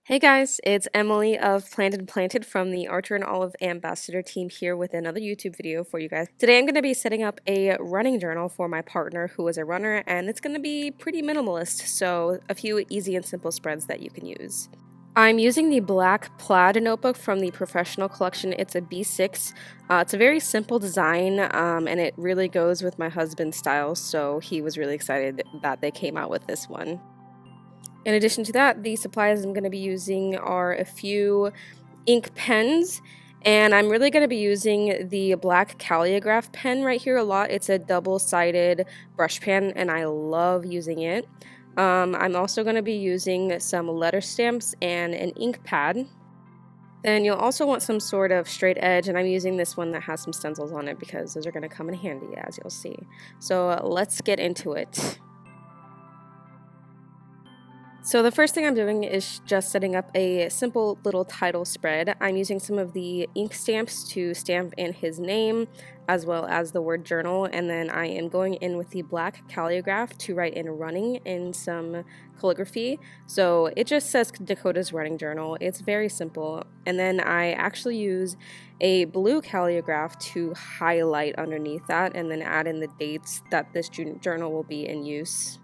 Hey guys, it's Emily of Planted and Planted from the Archer and Olive Ambassador team here with another YouTube video for you guys. Today I'm going to be setting up a running journal for my partner who is a runner, and it's going to be pretty minimalist, so a few easy and simple spreads that you can use. I'm using the black plaid notebook from the Professional collection. It's a B6. It's a very simple design, and it really goes with my husband's style, so he was really excited that they came out with this one. In addition to that, the supplies I'm going to be using are a few ink pens, and I'm really going to be using the black calligraph pen right here a lot. It's a double-sided brush pen, and I love using it. I'm also going to be using some letter stamps and an ink pad. Then you'll also want some sort of straight edge, and I'm using this one that has some stencils on it because those are going to come in handy, as you'll see. So let's get into it. So the first thing I'm doing is just setting up a simple little title spread. I'm using some of the ink stamps to stamp in his name as well as the word journal, and then I am going in with the black calligraph to write in running in some calligraphy. So it just says Dakota's running journal. It's very simple. And then I actually use a blue calligraph to highlight underneath that and then add in the dates that this journal will be in use.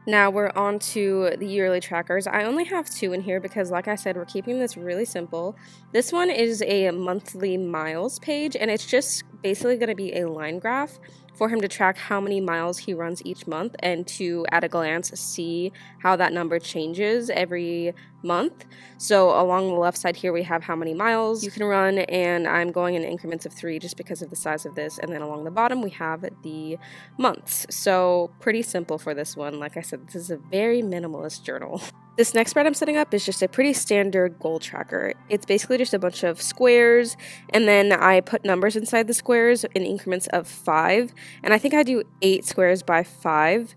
Now we're on to the yearly trackers. I only have two in here because, like I said, we're keeping this really simple. This one is a monthly miles page, and it's just basically going to be a line graph for him to track how many miles he runs each month and to, at a glance, see how that number changes every month. So along the left side here we have how many miles you can run, and I'm going in increments of 3 just because of the size of this, and then along the bottom we have the months. So pretty simple for this one. Like I said, this is a very minimalist journal. This next spread I'm setting up is just a pretty standard goal tracker. It's basically just a bunch of squares, and then I put numbers inside the squares in increments of 5, and I think I do 8 squares by 5.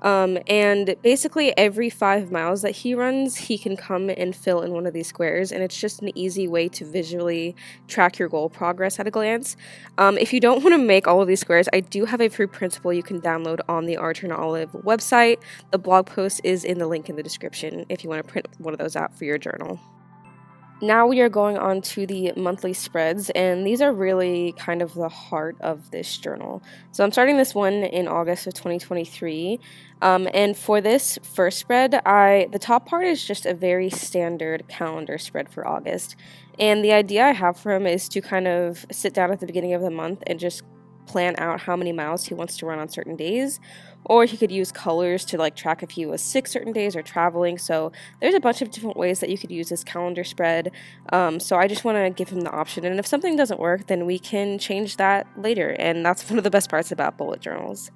And basically every 5 miles that he runs, he can come and fill in one of these squares, and it's just an easy way to visually track your goal progress at a glance. If you don't want to make all of these squares, I do have a free printable you can download on the Archer and Olive website. The blog post is in the link in the description if you want to print one of those out for your journal. Now we are going on to the monthly spreads, and these are really kind of the heart of this journal. So I'm starting this one in August of 2023, and for this first spread, the top part is just a very standard calendar spread for August, and the idea I have for him is to kind of sit down at the beginning of the month and just plan out how many miles he wants to run on certain days, or he could use colors to track if he was sick certain days or traveling. So there's a bunch of different ways that you could use this calendar spread. So I just want to give him the option, and if something doesn't work, then we can change that later, and that's one of the best parts about bullet journals.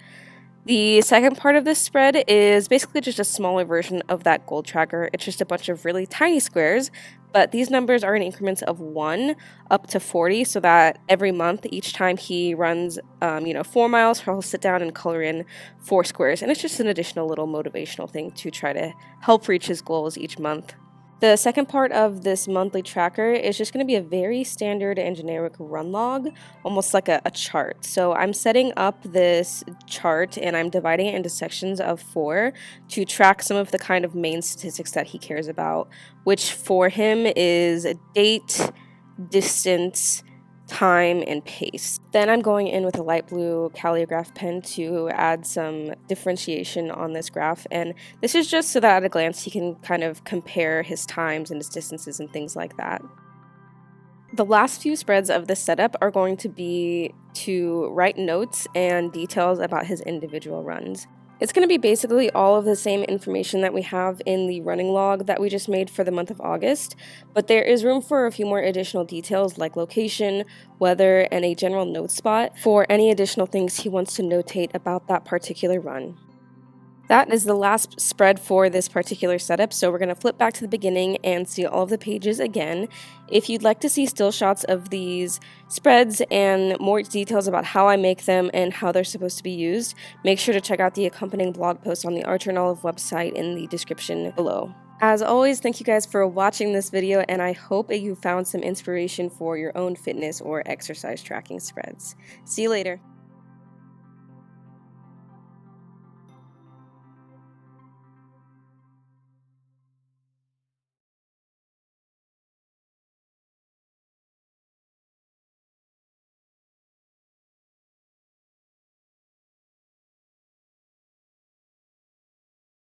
The second part of this spread is basically just a smaller version of that goal tracker. It's just a bunch of really tiny squares, but these numbers are in increments of 1 up to 40, so that every month, each time he runs 4 miles, he'll sit down and color in 4 squares, and it's just an additional little motivational thing to try to help reach his goals each month. The second part of this monthly tracker is just going to be a very standard and generic run log, almost like a chart. So I'm setting up this chart and I'm dividing it into sections of 4 to track some of the kind of main statistics that he cares about, which for him is date, distance, time, and pace. Then I'm going in with a light blue calligraph pen to add some differentiation on this graph, and this is just so that at a glance he can kind of compare his times and his distances and things like that. The last few spreads of this setup are going to be to write notes and details about his individual runs. It's going to be basically all of the same information that we have in the running log that we just made for the month of August, but there is room for a few more additional details like location, weather, and a general note spot for any additional things he wants to notate about that particular run. That is the last spread for this particular setup, so we're going to flip back to the beginning and see all of the pages again. If you'd like to see still shots of these spreads and more details about how I make them and how they're supposed to be used, make sure to check out the accompanying blog post on the Archer and Olive website in the description below. As always, thank you guys for watching this video, and I hope that you found some inspiration for your own fitness or exercise tracking spreads. See you later.